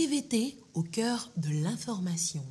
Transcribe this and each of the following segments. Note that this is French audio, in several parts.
TVT au cœur de l'information.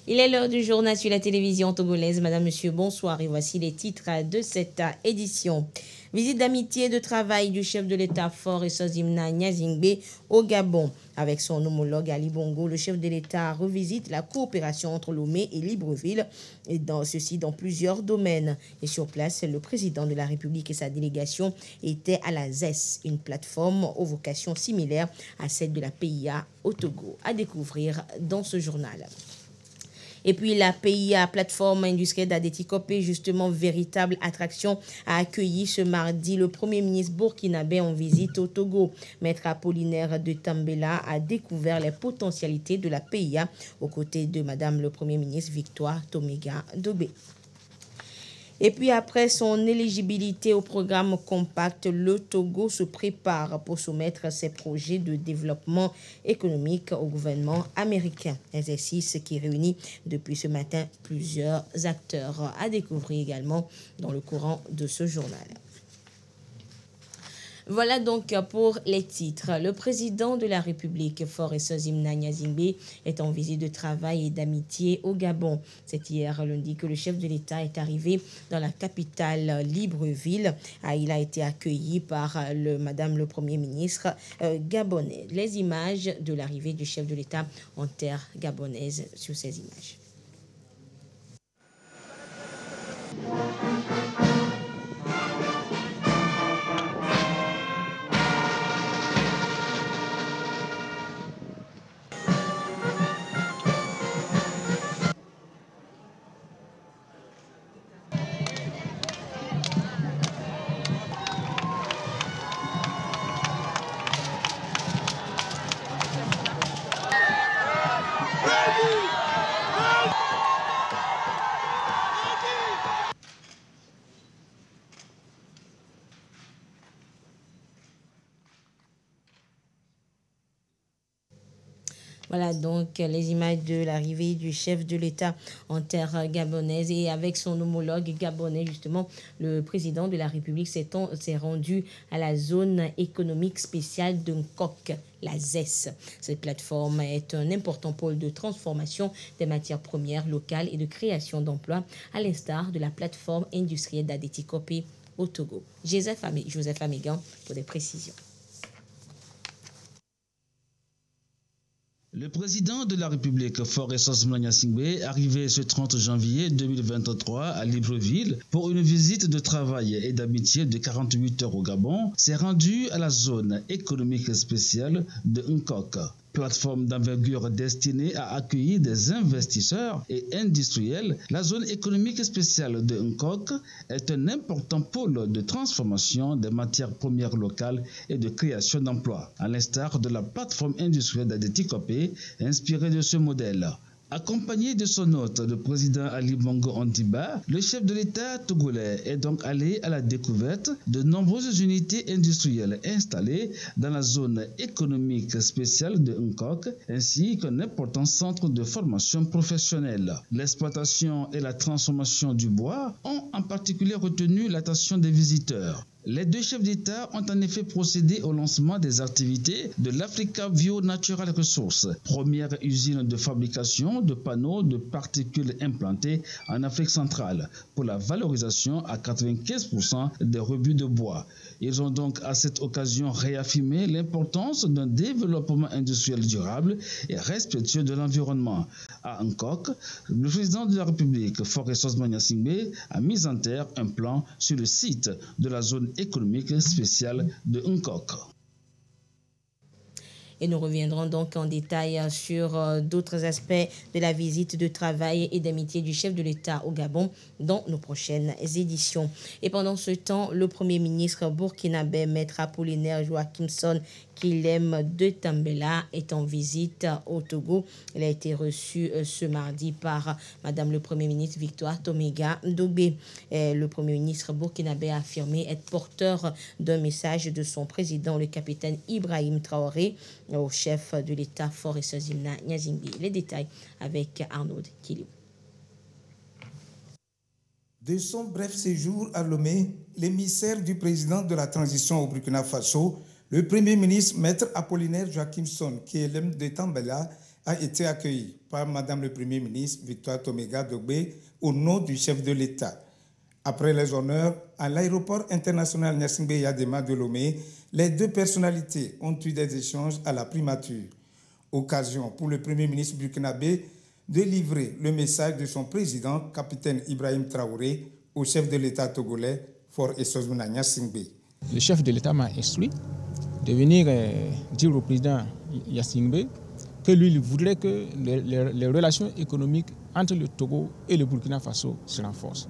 Il est l'heure du journal sur la télévision togolaise. Madame, monsieur, bonsoir. Et voici les titres de cette édition. Visite d'amitié et de travail du chef de l'État Faure Essozimna Gnazingbe au Gabon. Avec son homologue Ali Bongo, le chef de l'État revisite la coopération entre Lomé et Libreville, et ceci dans plusieurs domaines. Et sur place, le président de la République et sa délégation étaient à la ZES, une plateforme aux vocations similaires à celle de la PIA au Togo. À découvrir dans ce journal. Et puis la PIA, plateforme industrielle d'Adétikopé, justement véritable attraction, a accueilli ce mardi le Premier ministre burkinabé en visite au Togo. Maître Apollinaire de Tambela a découvert les potentialités de la PIA aux côtés de Madame le Premier ministre Victoire Toméga Dobé. Et puis après son éligibilité au programme Compact, le Togo se prépare pour soumettre ses projets de développement économique au gouvernement américain. Exercice qui réunit depuis ce matin plusieurs acteurs, à découvrir également dans le courant de ce journal. Voilà donc pour les titres. Le président de la République, Faure Essozimna Gnazingbe, est en visite de travail et d'amitié au Gabon. C'est hier lundi que le chef de l'État est arrivé dans la capitale Libreville. Il a été accueilli par Madame le Premier ministre gabonais. Les images de l'arrivée du chef de l'État en terre gabonaise sur ces images. Voilà donc les images de l'arrivée du chef de l'État en terre gabonaise, et avec son homologue gabonais, justement, le président de la République s'est rendu à la zone économique spéciale de Nkok, la ZES. Cette plateforme est un important pôle de transformation des matières premières locales et de création d'emplois, à l'instar de la plateforme industrielle d'Adétikopé au Togo. Joseph Amégan pour des précisions. Le président de la République, Faure Essozimna Gnazingbe, arrivé ce 30 janvier 2023 à Libreville pour une visite de travail et d'amitié de 48 heures au Gabon, s'est rendu à la zone économique spéciale de Nkok. Plateforme d'envergure destinée à accueillir des investisseurs et industriels, la zone économique spéciale de Nkok est un important pôle de transformation des matières premières locales et de création d'emplois, à l'instar de la plateforme industrielle d'Adétikopé, inspirée de ce modèle. Accompagné de son hôte, le président Ali Bongo Ondimba, le chef de l'État togolais est donc allé à la découverte de nombreuses unités industrielles installées dans la zone économique spéciale de Nkok, ainsi qu'un important centre de formation professionnelle. L'exploitation et la transformation du bois ont en particulier retenu l'attention des visiteurs. Les deux chefs d'État ont en effet procédé au lancement des activités de l'Africa Bio Natural Resources, première usine de fabrication de panneaux de particules implantées en Afrique centrale, pour la valorisation à 95% des rebuts de bois. Ils ont donc à cette occasion réaffirmé l'importance d'un développement industriel durable et respectueux de l'environnement. À Nkok, le président de la République, Faure Essozimna Gnazingbe, a mis en terre un plan sur le site de la zone économique spéciale de Nkok. Et nous reviendrons donc en détail sur d'autres aspects de la visite de travail et d'amitié du chef de l'État au Gabon dans nos prochaines éditions. Et pendant ce temps, le Premier ministre burkinabé, Maître Apollinaire Joachimson Kilem de Tambela est en visite au Togo. Il a été reçu ce mardi par Madame le Premier ministre Victoire Toméga Ndobé. Le Premier ministre burkinabé a affirmé être porteur d'un message de son président, le capitaine Ibrahim Traoré, au chef de l'État Fort Eswazimna Nyazingbe. Les détails avec Arnaud Kilou. De son bref séjour à Lomé, l'émissaire du président de la transition au Burkina Faso, le Premier ministre Maître Apollinaire Joachimson, qui est l'homme de Tambela, a été accueilli par Madame le Premier ministre Victoire Toméga Ndobé au nom du chef de l'État. Après les honneurs à l'aéroport international Gnassingbé Yadema de Lomé, les deux personnalités ont eu des échanges à la primature. Occasion pour le Premier ministre burkinabé de livrer le message de son président, capitaine Ibrahim Traoré, au chef de l'État togolais, Fort Eswazimna Gnassingbé. Le chef de l'État m'a instruit de venir dire au président Gnassingbé que lui, il voudrait que les relations économiques entre le Togo et le Burkina Faso se renforcent.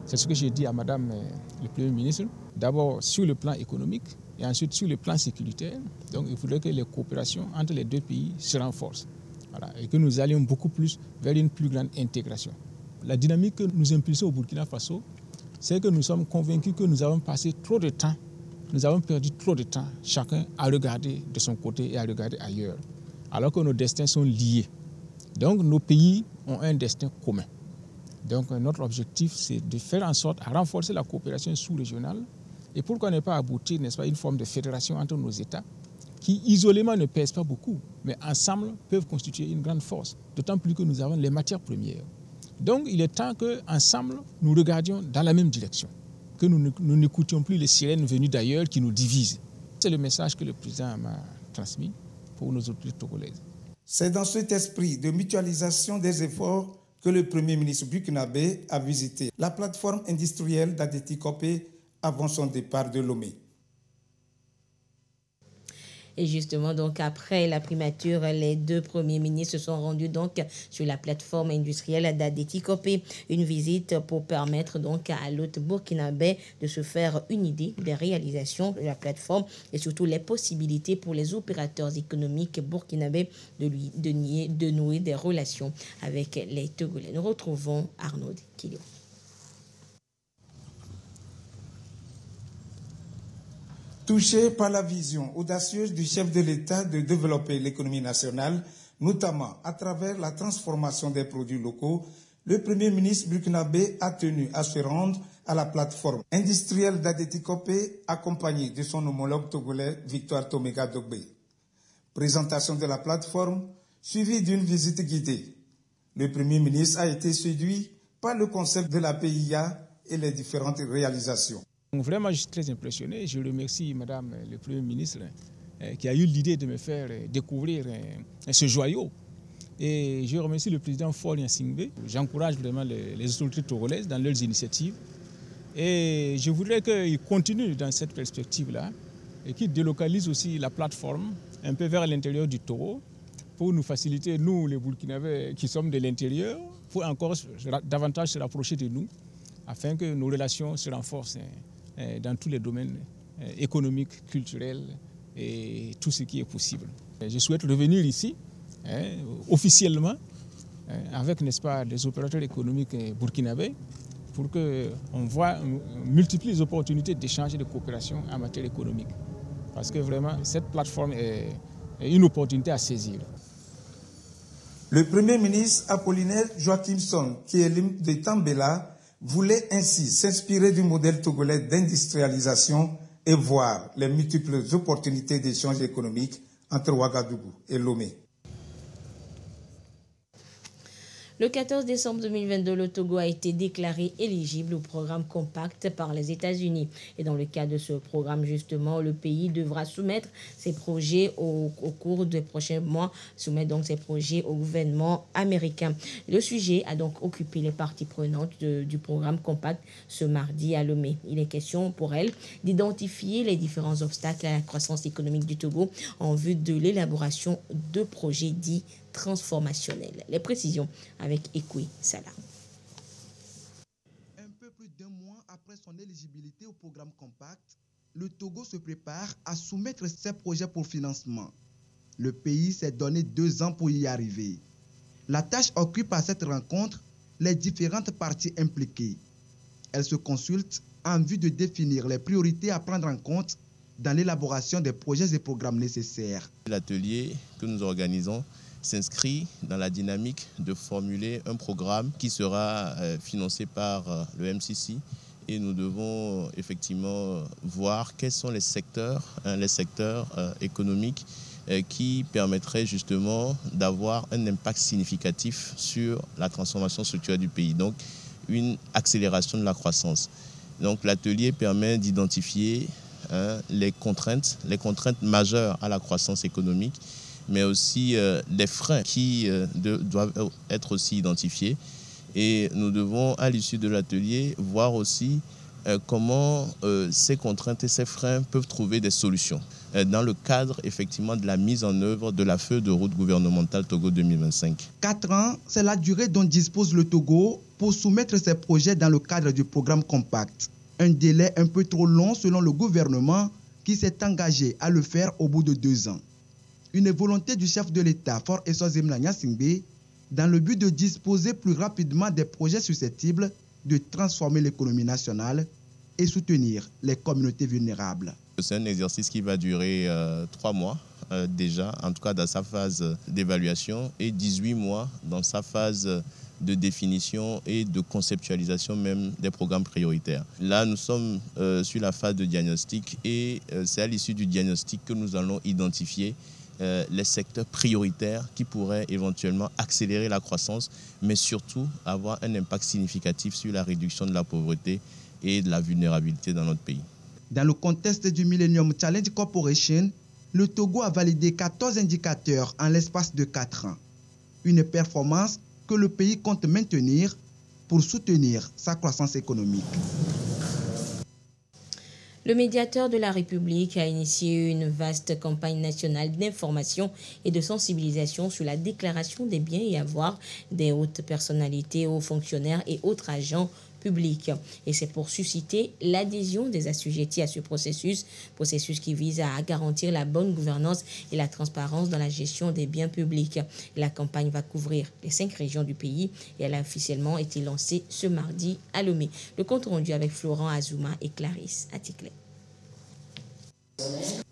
C'est ce que j'ai dit à Madame le Premier ministre, d'abord sur le plan économique et ensuite sur le plan sécuritaire. Donc il faudrait que les coopérations entre les deux pays se renforcent. Voilà, et que nous allions beaucoup plus vers une plus grande intégration. La dynamique que nous impulsons au Burkina Faso, c'est que nous sommes convaincus que nous avons passé trop de temps, nous avons perdu trop de temps, chacun à regarder de son côté et à regarder ailleurs, alors que nos destins sont liés. Donc nos pays ont un destin commun. Donc notre objectif, c'est de faire en sorte à renforcer la coopération sous-régionale et pourquoi ne pas aboutir, n'est-ce pas, une forme de fédération entre nos États qui isolément ne pèsent pas beaucoup, mais ensemble peuvent constituer une grande force, d'autant plus que nous avons les matières premières. Donc il est temps qu'ensemble, nous regardions dans la même direction, que nous n'écoutions plus les sirènes venues d'ailleurs qui nous divisent. C'est le message que le président m'a transmis pour nos autorités togolaises. C'est dans cet esprit de mutualisation des efforts que le Premier ministre burkinabé a visité la plateforme industrielle d'Adeti Kopé avant son départ de Lomé. Et justement, donc, après la primature, les deux premiers ministres se sont rendus donc sur la plateforme industrielle d'Adeti Kopé. Une visite pour permettre donc à l'hôte burkinabé de se faire une idée des réalisations de la plateforme et surtout les possibilités pour les opérateurs économiques burkinabés de nouer des relations avec les Togolais. Nous retrouvons Arnaud Kilio. Touché par la vision audacieuse du chef de l'État de développer l'économie nationale, notamment à travers la transformation des produits locaux, le Premier ministre burkinabé a tenu à se rendre à la plateforme industrielle d'Adeti Kopé, accompagné de son homologue togolais Victoire Toméga Ndobé. Présentation de la plateforme, suivie d'une visite guidée. Le Premier ministre a été séduit par le concept de la PIA et les différentes réalisations. Vraiment, je suis très impressionné. Je remercie Madame le Premier ministre qui a eu l'idée de me faire découvrir ce joyau. Et je remercie le président Fort Gnassingbé. J'encourage vraiment les autorités togolaises dans leurs initiatives. Et je voudrais qu'ils continuent dans cette perspective-là et qu'ils délocalisent aussi la plateforme un peu vers l'intérieur du Togo pour nous faciliter, nous les Burkinabés qui sommes de l'intérieur, pour encore davantage se rapprocher de nous afin que nos relations se renforcent dans tous les domaines économiques, culturels et tout ce qui est possible. Je souhaite revenir ici officiellement avec, n'est-ce pas, des opérateurs économiques burkinabés pour qu'on multiplie les opportunités d'échange et de coopération en matière économique. Parce que vraiment, cette plateforme est une opportunité à saisir. Le Premier ministre Apollinaire Joachimson, qui est l'hymne de Tambela, voulait ainsi s'inspirer du modèle togolais d'industrialisation et voir les multiples opportunités d'échange économique entre Ouagadougou et Lomé. Le 14 décembre 2022, le Togo a été déclaré éligible au programme Compact par les États-Unis. Et dans le cadre de ce programme, justement, le pays devra soumettre ses projets au cours des prochains mois, soumettre donc ses projets au gouvernement américain. Le sujet a donc occupé les parties prenantes du programme Compact ce mardi à Lomé. Il est question pour elle d'identifier les différents obstacles à la croissance économique du Togo en vue de l'élaboration de projets dits transformationnels. Les précisions avec Ekoui Salah. Un peu plus d'un mois après son éligibilité au programme Compact, le Togo se prépare à soumettre ses projets pour financement. Le pays s'est donné 2 ans pour y arriver. La tâche occupe à cette rencontre les différentes parties impliquées. Elles se consultent en vue de définir les priorités à prendre en compte dans l'élaboration des projets et programmes nécessaires. L'atelier que nous organisons s'inscrit dans la dynamique de formuler un programme qui sera financé par le MCC et nous devons effectivement voir quels sont les secteurs économiques qui permettraient justement d'avoir un impact significatif sur la transformation structurelle du pays, donc une accélération de la croissance. Donc l'atelier permet d'identifier les contraintes majeures à la croissance économique, mais aussi les freins qui doivent être aussi identifiés. Et nous devons, à l'issue de l'atelier, voir aussi comment ces contraintes et ces freins peuvent trouver des solutions dans le cadre effectivement de la mise en œuvre de la feuille de route gouvernementale Togo 2025. 4 ans, c'est la durée dont dispose le Togo pour soumettre ses projets dans le cadre du programme Compact. Un délai un peu trop long selon le gouvernement qui s'est engagé à le faire au bout de 2 ans. Une volonté du chef de l'État, Faure Essozim Nyasingbe, dans le but de disposer plus rapidement des projets susceptibles de transformer l'économie nationale et soutenir les communautés vulnérables. C'est un exercice qui va durer 3 mois déjà, en tout cas dans sa phase d'évaluation, et 18 mois dans sa phase de définition et de conceptualisation même des programmes prioritaires. Là, nous sommes sur la phase de diagnostic et c'est à l'issue du diagnostic que nous allons identifier les secteurs prioritaires qui pourraient éventuellement accélérer la croissance, mais surtout avoir un impact significatif sur la réduction de la pauvreté et de la vulnérabilité dans notre pays. Dans le contexte du Millennium Challenge Corporation, le Togo a validé 14 indicateurs en l'espace de 4 ans. Une performance que le pays compte maintenir pour soutenir sa croissance économique. Le médiateur de la République a initié une vaste campagne nationale d'information et de sensibilisation sur la déclaration des biens et avoirs des hautes personnalités, hauts fonctionnaires et autres agents publics. Et c'est pour susciter l'adhésion des assujettis à ce processus qui vise à garantir la bonne gouvernance et la transparence dans la gestion des biens publics. La campagne va couvrir les 5 régions du pays et elle a officiellement été lancée ce mardi à Lomé. Le compte rendu avec Florent Azuma et Clarisse Atikle.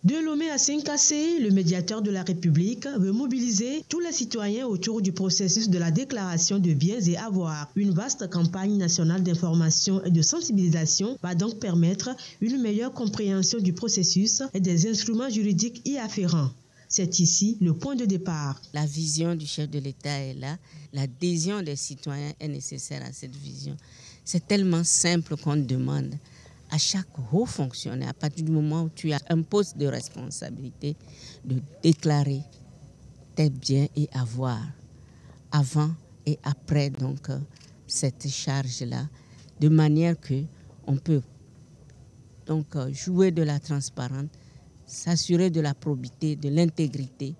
De Lomé à Sinkassé, le médiateur de la République veut mobiliser tous les citoyens autour du processus de la déclaration de biens et avoirs. Une vaste campagne nationale d'information et de sensibilisation va donc permettre une meilleure compréhension du processus et des instruments juridiques y afférents. C'est ici le point de départ. La vision du chef de l'État est là. L'adhésion des citoyens est nécessaire à cette vision. C'est tellement simple qu'on demande à chaque haut fonctionnaire, à partir du moment où tu as un poste de responsabilité, de déclarer tes biens et avoirs avant et après donc cette charge-là, de manière que on peut donc jouer de la transparence, s'assurer de la probité, de l'intégrité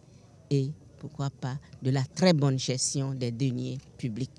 et pourquoi pas de la très bonne gestion des deniers publics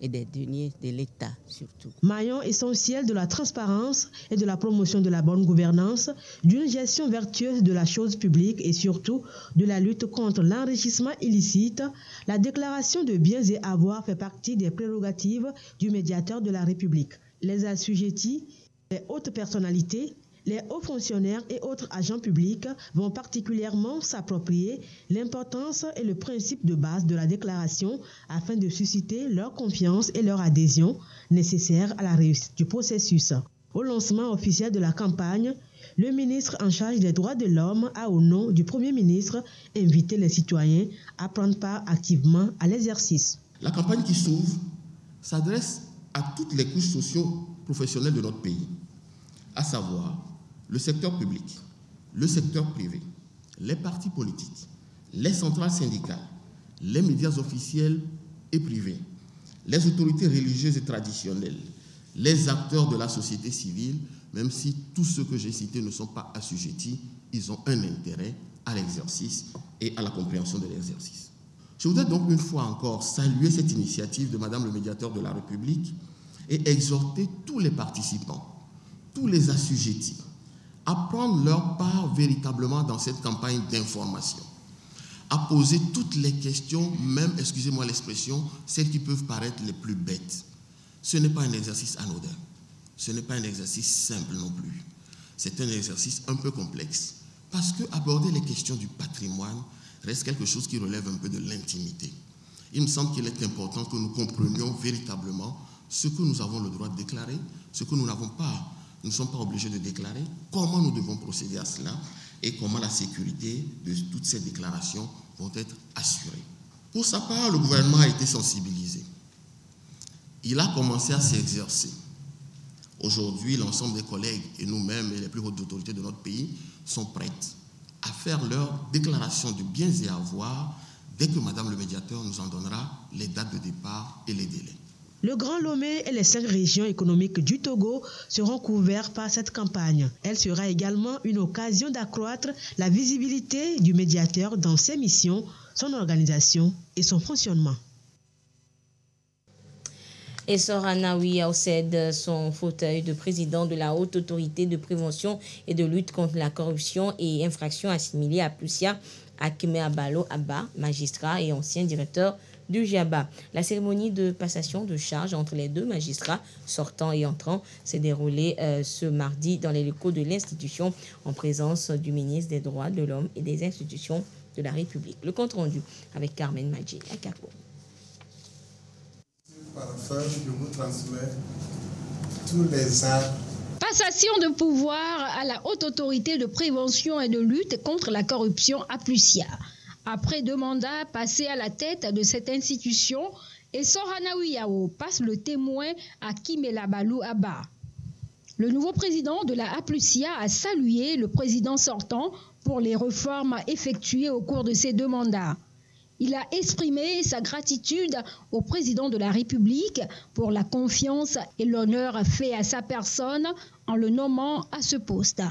et des deniers de l'État surtout. Maillon essentiel de la transparence et de la promotion de la bonne gouvernance, d'une gestion vertueuse de la chose publique et surtout de la lutte contre l'enrichissement illicite, la déclaration de biens et avoirs fait partie des prérogatives du médiateur de la République. Les assujettis, les hautes personnalités, les hauts fonctionnaires et autres agents publics vont particulièrement s'approprier l'importance et le principe de base de la déclaration afin de susciter leur confiance et leur adhésion nécessaires à la réussite du processus. Au lancement officiel de la campagne, le ministre en charge des droits de l'homme a, au nom du Premier ministre, invité les citoyens à prendre part activement à l'exercice. La campagne qui s'ouvre s'adresse à toutes les couches socio-professionnelles de notre pays, à savoir le secteur public, le secteur privé, les partis politiques, les centrales syndicales, les médias officiels et privés, les autorités religieuses et traditionnelles, les acteurs de la société civile, même si tous ceux que j'ai cités ne sont pas assujettis, ils ont un intérêt à l'exercice et à la compréhension de l'exercice. Je voudrais donc une fois encore saluer cette initiative de Madame le médiateur de la République et exhorter tous les participants, tous les assujettis, à prendre leur part véritablement dans cette campagne d'information, à poser toutes les questions, même, excusez-moi l'expression, celles qui peuvent paraître les plus bêtes. Ce n'est pas un exercice anodin, ce n'est pas un exercice simple non plus. C'est un exercice un peu complexe, parce que aborder les questions du patrimoine reste quelque chose qui relève un peu de l'intimité. Il me semble qu'il est important que nous comprenions véritablement ce que nous avons le droit de déclarer, ce que nous n'avons pas. Nous ne sommes pas obligés de déclarer, comment nous devons procéder à cela et comment la sécurité de toutes ces déclarations vont être assurées. Pour sa part, le gouvernement a été sensibilisé. Il a commencé à s'exercer. Aujourd'hui, l'ensemble des collègues et nous-mêmes et les plus hautes autorités de notre pays sont prêtes à faire leur déclaration de biens et avoirs dès que Madame le médiateur nous en donnera les dates de départ et les délais. Le Grand Lomé et les 5 régions économiques du Togo seront couverts par cette campagne. Elle sera également une occasion d'accroître la visibilité du médiateur dans ses missions, son organisation et son fonctionnement. Et Sorana Ouiao cède son fauteuil de président de la Haute Autorité de prévention et de lutte contre la corruption et infractions assimilées à Plusia, Akime Abalo Abba, magistrat et ancien directeur du JABA. La cérémonie de passation de charge entre les deux magistrats sortants et entrants s'est déroulée ce mardi dans les locaux de l'institution en présence du ministre des Droits de l'Homme et des institutions de la République. Le compte rendu avec Carmen Madji à Capo. Je vous transmets tous les actes. Passation de pouvoir à la Haute Autorité de prévention et de lutte contre la corruption à Plusia. Après 2 mandats passés à la tête de cette institution, Sorana Ouiao passe le témoin à Kimela Balou Abba. Le nouveau président de la Aplusia a salué le président sortant pour les réformes effectuées au cours de ces 2 mandats. Il a exprimé sa gratitude au président de la République pour la confiance et l'honneur fait à sa personne en le nommant à ce poste.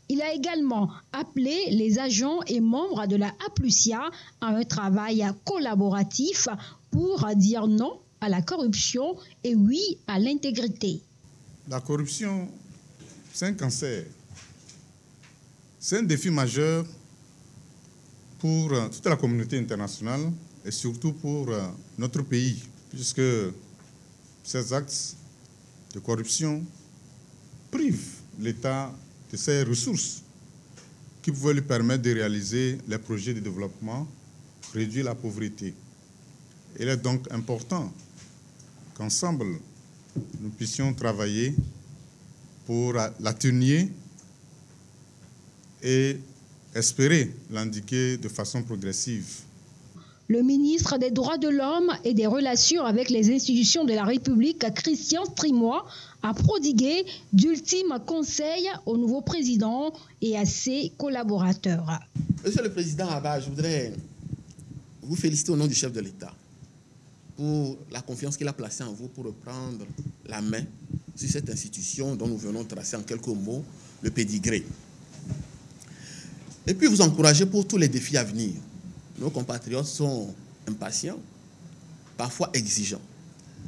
Il a également appelé les agents et membres de la Aplusia à un travail collaboratif pour dire non à la corruption et oui à l'intégrité. La corruption, c'est un cancer. C'est un défi majeur pour toute la communauté internationale et surtout pour notre pays, puisque ces actes de corruption privent l'État de ses ressources qui pouvaient lui permettre de réaliser les projets de développement, réduire la pauvreté. Il est donc important qu'ensemble, nous puissions travailler pour l'atténuer et espérer l'endiguer de façon progressive. Le ministre des Droits de l'Homme et des Relations avec les institutions de la République, Christian Strimois, a prodigué d'ultimes conseils au nouveau président et à ses collaborateurs. Monsieur le Président Abba, je voudrais vous féliciter au nom du chef de l'État pour la confiance qu'il a placée en vous pour reprendre la main sur cette institution dont nous venons tracer en quelques mots le pédigré. Et puis vous encourager pour tous les défis à venir. Nos compatriotes sont impatients, parfois exigeants.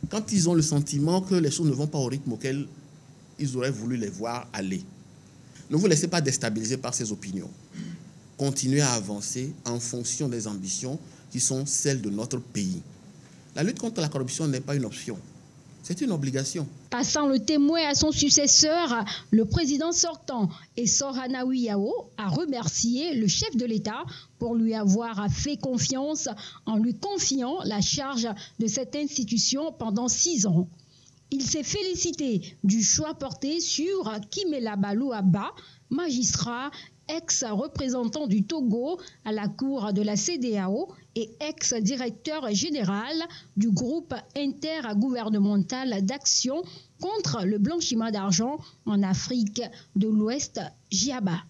Quand ils ont le sentiment que les choses ne vont pas au rythme auquel ils auraient voulu les voir aller. Ne vous laissez pas déstabiliser par ces opinions. Continuez à avancer en fonction des ambitions qui sont celles de notre pays. La lutte contre la corruption n'est pas une option, c'est une obligation. Passant le témoin à son successeur, le président sortant, Sorana Ouiao, a remercié le chef de l'État pour lui avoir fait confiance en lui confiant la charge de cette institution pendant 6 ans. Il s'est félicité du choix porté sur Kimela Balou Abba, magistrat, ex-représentant du Togo à la cour de la CEDEAO et ex-directeur général du groupe intergouvernemental d'action contre le blanchiment d'argent en Afrique de l'Ouest, JABA.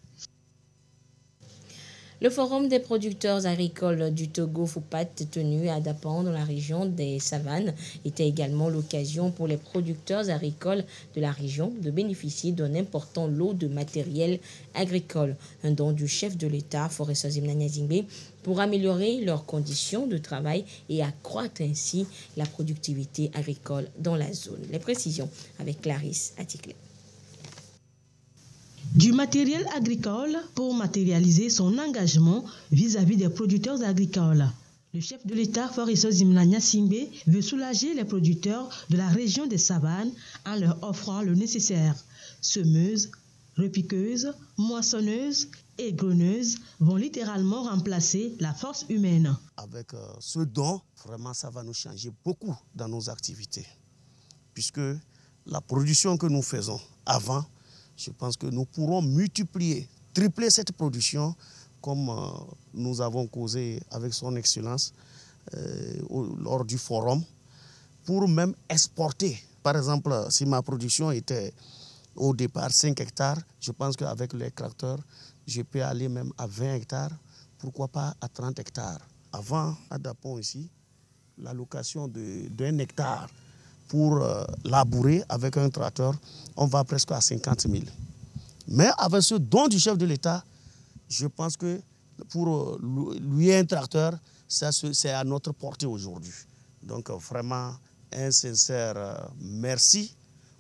Le Forum des producteurs agricoles du Togo, FOPAT, tenu à Dapan dans la région des Savanes, était également l'occasion pour les producteurs agricoles de la région de bénéficier d'un important lot de matériel agricole. Un don du chef de l'État, Forest Ozimnania Zingbe, pour améliorer leurs conditions de travail et accroître ainsi la productivité agricole dans la zone. Les précisions avec Clarisse Atikle. du matériel agricole pour matérialiser son engagement vis-à-vis des producteurs agricoles. Le chef de l'État, Faure-Essozimna Gnassingbé, veut soulager les producteurs de la région des savanes en leur offrant le nécessaire. Semeuses, repiqueuses, moissonneuses et greneuses vont littéralement remplacer la force humaine. Avec ce don, vraiment, ça va nous changer beaucoup dans nos activités. Puisque la production que nous faisons avant, je pense que nous pourrons multiplier, tripler cette production comme nous avons causé avec son Excellence lors du forum, pour même exporter. Par exemple, si ma production était au départ 5 hectares, je pense qu'avec les tracteurs, je peux aller même à 20 hectares, pourquoi pas à 30 hectares. Avant, à Dapon ici, l'allocation d'un hectare pour labourer avec un tracteur, on va presque à 50 000. Mais avec ce don du chef de l'État, je pense que pour lui un tracteur, c'est à notre portée aujourd'hui. Donc vraiment un sincère merci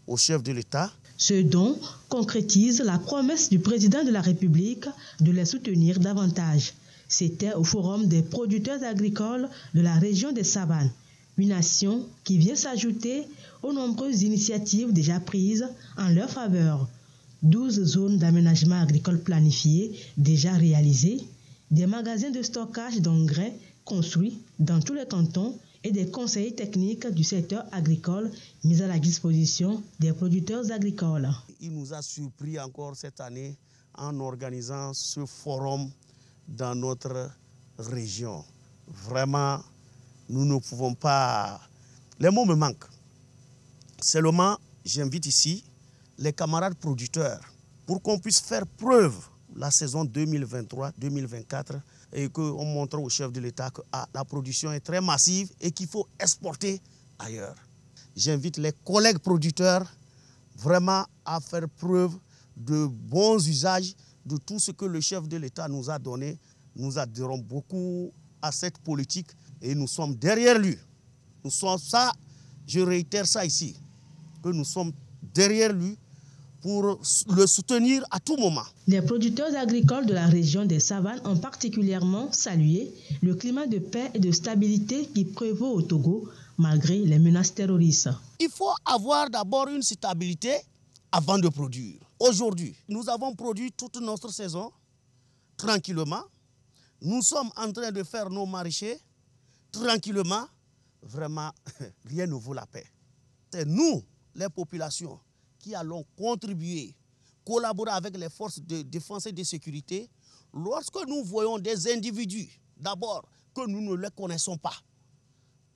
au chef de l'État. Ce don concrétise la promesse du président de la République de les soutenir davantage. C'était au Forum des producteurs agricoles de la région des Savanes, une action qui vient s'ajouter aux nombreuses initiatives déjà prises en leur faveur. 12 zones d'aménagement agricole planifiées déjà réalisées, des magasins de stockage d'engrais construits dans tous les cantons et des conseillers techniques du secteur agricole mis à la disposition des producteurs agricoles. Il nous a surpris encore cette année en organisant ce forum dans notre région. Vraiment, nous ne pouvons pas... Les mots me manquent. Seulement, j'invite ici les camarades producteurs pour qu'on puisse faire preuve la saison 2023-2024 et qu'on montre au chef de l'État que la production est très massive et qu'il faut exporter ailleurs. J'invite les collègues producteurs vraiment à faire preuve de bons usages de tout ce que le chef de l'État nous a donné. Nous adhérons beaucoup à cette politique et nous sommes derrière lui. Nous sommes ça, je réitère ça ici, que nous sommes derrière lui pour le soutenir à tout moment. Les producteurs agricoles de la région des Savanes ont particulièrement salué le climat de paix et de stabilité qui prévaut au Togo malgré les menaces terroristes. Il faut avoir d'abord une stabilité avant de produire. Aujourd'hui, nous avons produit toute notre saison tranquillement. Nous sommes en train de faire nos maraîchers tranquillement. Vraiment, rien ne vaut la paix. C'est nous, les populations, qui allons contribuer, collaborer avec les forces de défense et de sécurité lorsque nous voyons des individus, d'abord, que nous ne les connaissons pas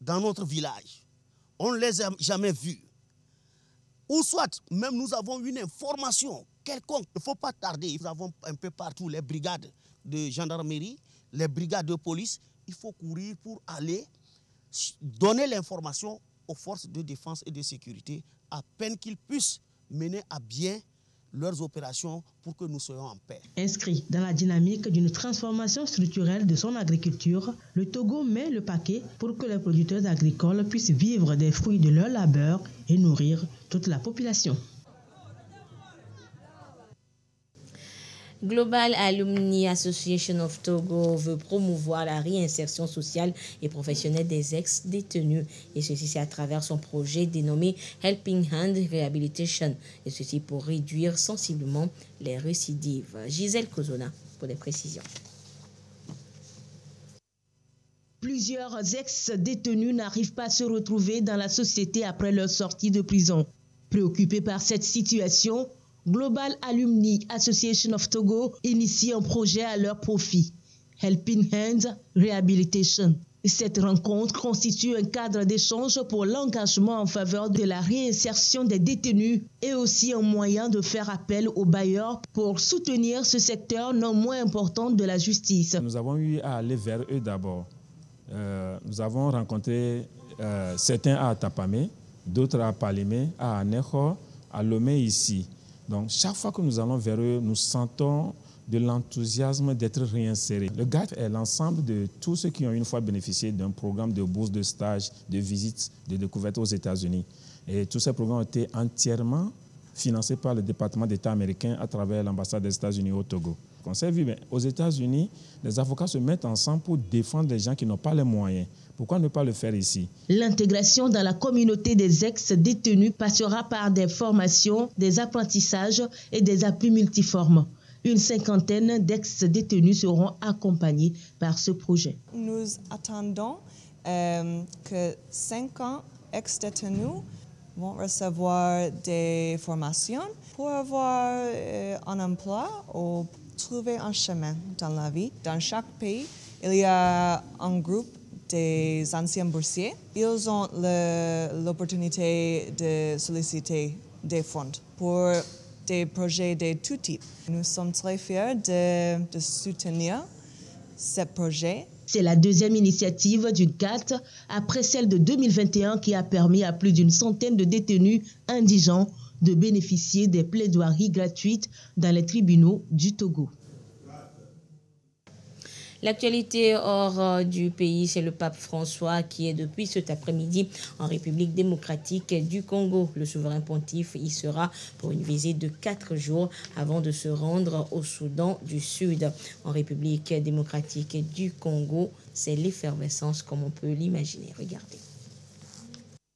dans notre village. On ne les a jamais vus. Ou soit, même nous avons une information quelconque. Il ne faut pas tarder. Nous avons un peu partout les brigades de gendarmerie, les brigades de police. Il faut courir pour aller donner l'information aux forces de défense et de sécurité à peine qu'ils puissent mener à bien leurs opérations pour que nous soyons en paix. Inscrit dans la dynamique d'une transformation structurelle de son agriculture, le Togo met le paquet pour que les producteurs agricoles puissent vivre des fruits de leur labeur et nourrir toute la population. Global Alumni Association of Togo veut promouvoir la réinsertion sociale et professionnelle des ex-détenus. Et ceci, c'est à travers son projet dénommé Helping Hand Rehabilitation. Et ceci pour réduire sensiblement les récidives. Gisèle Kozona pour des précisions. Plusieurs ex-détenus n'arrivent pas à se retrouver dans la société après leur sortie de prison. Préoccupés par cette situation, Global Alumni Association of Togo initie un projet à leur profit, Helping Hands Rehabilitation. Cette rencontre constitue un cadre d'échange pour l'engagement en faveur de la réinsertion des détenus et aussi un moyen de faire appel aux bailleurs pour soutenir ce secteur non moins important de la justice. Nous avons eu à aller vers eux d'abord. Nous avons rencontré certains à Tapamé, d'autres à Palimé, à Anejo, à Lomé ici. Donc, chaque fois que nous allons vers eux, nous sentons de l'enthousiasme d'être réinsérés. Le GAF est l'ensemble de tous ceux qui ont une fois bénéficié d'un programme de bourse de stage, de visite, de découverte aux États-Unis. Et tous ces programmes ont été entièrement financé par le département d'État américain à travers l'ambassade des États-Unis au Togo. On s'est vu, mais aux États-Unis, les avocats se mettent ensemble pour défendre les gens qui n'ont pas les moyens. Pourquoi ne pas le faire ici? L'intégration dans la communauté des ex-détenus passera par des formations, des apprentissages et des appuis multiformes. Une cinquantaine d'ex-détenus seront accompagnés par ce projet. Nous attendons que 50 ex-détenus vont recevoir des formations pour avoir un emploi ou trouver un chemin dans la vie. Dans chaque pays, il y a un groupe des anciens boursiers. Ils ont l'opportunité de solliciter des fonds pour des projets de tout type. Nous sommes très fiers de soutenir ce projet. C'est la deuxième initiative du GATT après celle de 2021 qui a permis à plus d'une centaine de détenus indigents de bénéficier des plaidoiries gratuites dans les tribunaux du Togo. L'actualité hors du pays, c'est le pape François qui est depuis cet après-midi en République démocratique du Congo. Le souverain pontife y sera pour une visite de 4 jours avant de se rendre au Soudan du Sud. En République démocratique du Congo, c'est l'effervescence comme on peut l'imaginer. Regardez.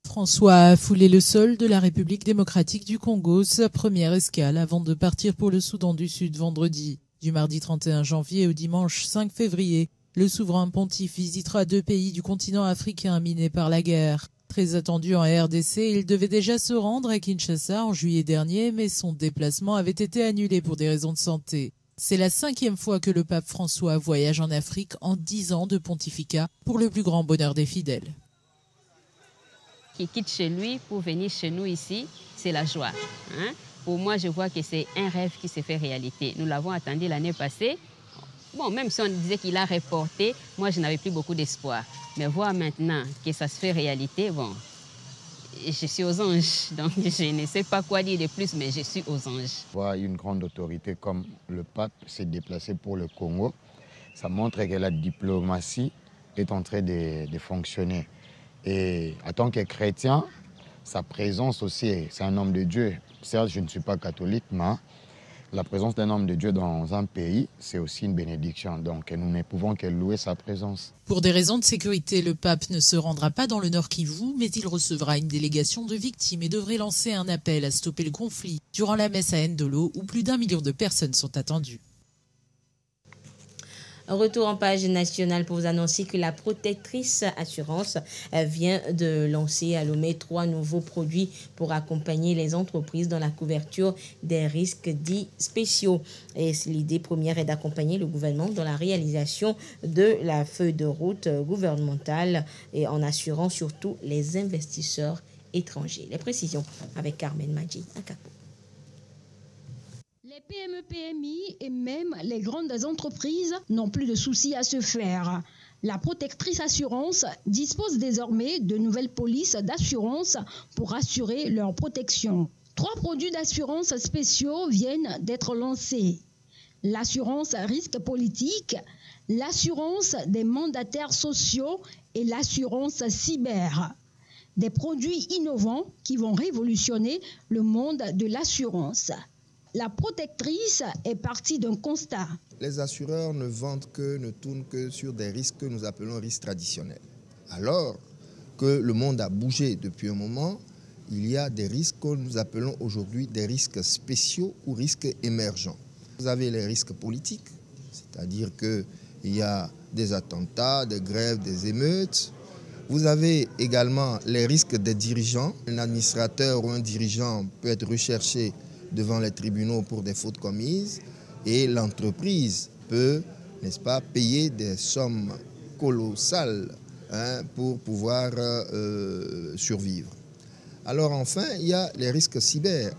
François a foulé le sol de la République démocratique du Congo, sa première escale avant de partir pour le Soudan du Sud vendredi. Du mardi 31 janvier au dimanche 5 février, le souverain pontife visitera 2 pays du continent africain minés par la guerre. Très attendu en RDC, il devait déjà se rendre à Kinshasa en juillet dernier, mais son déplacement avait été annulé pour des raisons de santé. C'est la 5e fois que le pape François voyage en Afrique en 10 ans de pontificat, pour le plus grand bonheur des fidèles. Qui quitte chez lui pour venir chez nous ici, c'est la joie. Pour moi, je vois que c'est un rêve qui s'est fait réalité. Nous l'avons attendu l'année passée. Bon, même si on disait qu'il a reporté, moi, je n'avais plus beaucoup d'espoir. Mais voir maintenant que ça se fait réalité, bon, je suis aux anges. Donc, je ne sais pas quoi dire de plus, mais je suis aux anges. Voir une grande autorité comme le pape se déplacer pour le Congo, ça montre que la diplomatie est en train de fonctionner. Et en tant que chrétien, sa présence aussi, c'est un homme de Dieu. Certes, je ne suis pas catholique, mais la présence d'un homme de Dieu dans un pays, c'est aussi une bénédiction. Donc nous ne pouvons que louer sa présence. Pour des raisons de sécurité, le pape ne se rendra pas dans le Nord Kivu, mais il recevra une délégation de victimes et devrait lancer un appel à stopper le conflit durant la messe à Ndolo, où plus d'1 million de personnes sont attendues. Retour en page nationale pour vous annoncer que la protectrice assurance vient de lancer à Lomé 3 nouveaux produits pour accompagner les entreprises dans la couverture des risques dits spéciaux. Et l'idée première est d'accompagner le gouvernement dans la réalisation de la feuille de route gouvernementale et en assurant surtout les investisseurs étrangers. Les précisions avec Carmen Madji à Capo. Les PME-PMI et même les grandes entreprises n'ont plus de soucis à se faire. La protectrice assurance dispose désormais de nouvelles polices d'assurance pour assurer leur protection. 3 produits d'assurance spéciaux viennent d'être lancés. L'assurance risque politique, l'assurance des mandataires sociaux et l'assurance cyber. Des produits innovants qui vont révolutionner le monde de l'assurance. La protectrice est partie d'un constat. Les assureurs ne tournent que sur des risques que nous appelons risques traditionnels. Alors que le monde a bougé depuis un moment, il y a des risques que nous appelons aujourd'hui des risques spéciaux ou risques émergents. Vous avez les risques politiques, c'est-à-dire qu'il y a des attentats, des grèves, des émeutes. Vous avez également les risques des dirigeants. Un administrateur ou un dirigeant peut être recherché devant les tribunaux pour des fautes commises et l'entreprise peut, n'est-ce pas, payer des sommes colossales pour pouvoir survivre. Alors enfin, il y a les risques cyber.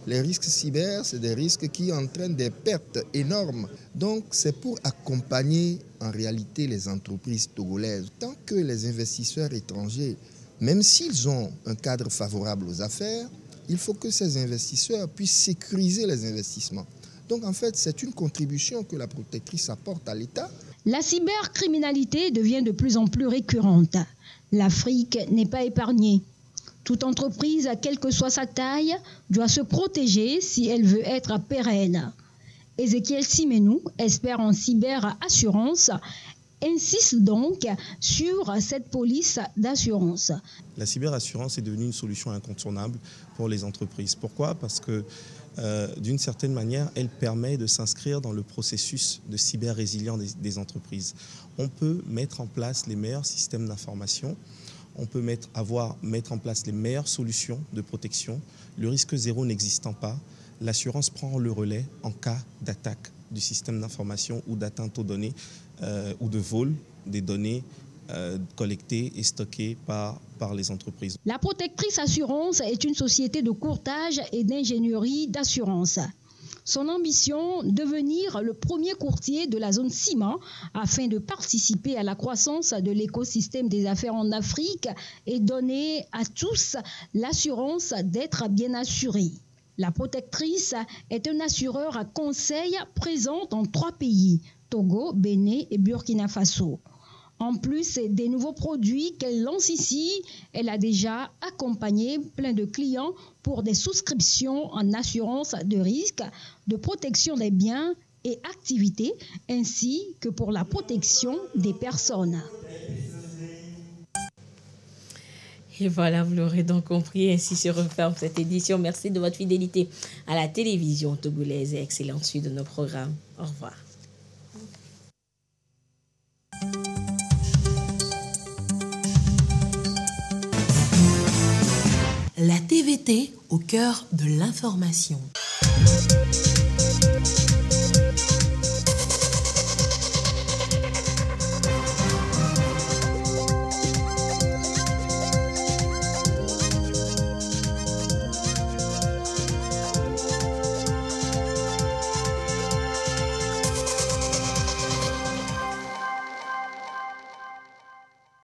Les risques cyber, c'est des risques qui entraînent des pertes énormes. Donc c'est pour accompagner en réalité les entreprises togolaises. Tant que les investisseurs étrangers, même s'ils ont un cadre favorable aux affaires, il faut que ces investisseurs puissent sécuriser les investissements. Donc en fait, c'est une contribution que la protectrice apporte à l'État. La cybercriminalité devient de plus en plus récurrente. L'Afrique n'est pas épargnée. Toute entreprise, quelle que soit sa taille, doit se protéger si elle veut être pérenne. Ézéchiel Simenou, expert en cyberassurance, insiste donc sur cette police d'assurance. La cyberassurance est devenue une solution incontournable pour les entreprises. Pourquoi ? Parce que d'une certaine manière, elle permet de s'inscrire dans le processus de cyber-résilience des entreprises. On peut mettre en place les meilleurs systèmes d'information, on peut mettre en place les meilleures solutions de protection. Le risque zéro n'existant pas, l'assurance prend le relais en cas d'attaque du système d'information ou d'atteinte aux données ou de vol des données collectées et stockées par les entreprises. La Protectrice Assurance est une société de courtage et d'ingénierie d'assurance. Son ambition, devenir le premier courtier de la zone ciment afin de participer à la croissance de l'écosystème des affaires en Afrique et donner à tous l'assurance d'être bien assurés. La Protectrice est un assureur à conseil présent dans 3 pays, Togo, Bénin et Burkina Faso. En plus des nouveaux produits qu'elle lance ici, elle a déjà accompagné plein de clients pour des souscriptions en assurance de risque, de protection des biens et activités, ainsi que pour la protection des personnes. Et voilà, vous l'aurez donc compris, ainsi se referme cette édition. Merci de votre fidélité à la télévision togolaise et excellente suite de nos programmes. Au revoir. La TVT au cœur de l'information.